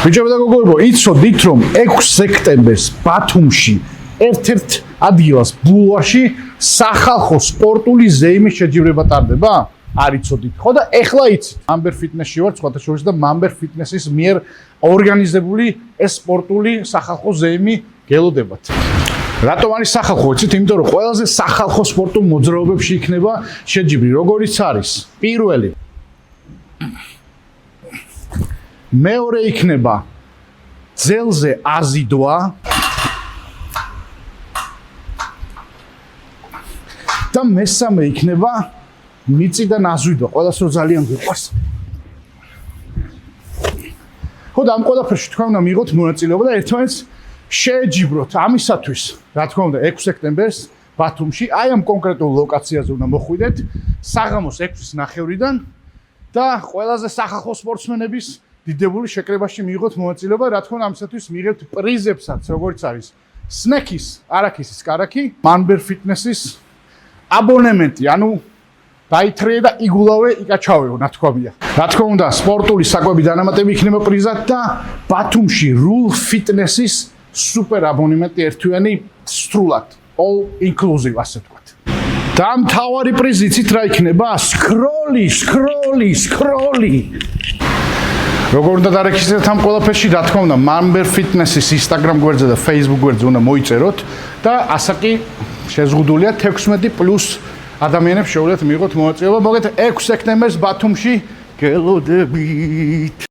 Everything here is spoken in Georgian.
ბიჭებო და გოგოებო, იცოდით რომ 6 სექტემბერს ბათუმში ერთ-ერთ ადგილას ბულვარში სახალხო სპორტული ზეიმის შეჯიბრება ტარდება? არ იცოდით ხო და ეხლა იცით. Mamber Fitness-ში ვარ სხვათა შორის და Mamber Fitness-ის მიერ ორგანიზებული ეს სპორტული სახალხო ზეიმი გელოდებათ. რატომ არის სახალხო? იცით, იმიტომ რომ ყველაზე სახალხო სპორტულ მოძრაობებში იქნება შეჯიბრი, როგორიც არის. პირველი მეორე იქნება ძელზე აზიდვა და მესამე იქნება მიწიდან აზვიდვა, ყველას რო ძალიან გვიყვარს. ხო და ამ ყველაფერში თქვა უნდა მიიღოთ მონაწილეობა და ერთმანეთს შეეჯიბროთ. ამისათვის, რა თქმა უნდა, 6 სექტემბერს ბათუმში, აი ამ კონკრეტულ ლოკაციაზე უნდა მოხვიდეთ, საღამოს 6-ის ნახევრიდან და ყველაზე სახალხო სპორტსმენების დიდებული შეკრებაში მიიღოთ მონაწილეობა, რა თქმა უნდა, ამისათვის მიიღებთ პრიზებსაც, როგორც არის სნექის, არაქისის კარაქი, Mamber Fitness-ის აბონემენტი, ანუ დაითრიე და იგულავე, იკაჩავეო, ნათქვამია. რა თქმა უნდა, სპორტული საკვები დანამატები იქნება პრიზად და ბათუმში Rule Fitness-ის სუპერ აბონემენტი ერთთვიანი სრულად, all inclusive, ასე ვთქვათ. და მთავარი პრიზი იცით რა იქნება? სკროლი. როგორ უნდა დარეგისტრირდეთ ამ ყველაფერში, რა თქმა უნდა, Mamber Fitness-ის Instagram გვერდზე და Facebook გვერდზე უნდა მოიწეროთ და ასაკი შეზღუდულია 16+ ადამიანებს შეუძლიათ მიიღოთ მონაწილეობა. მოგეთ 6 სექტემბერს ბათუმში გელოდებით.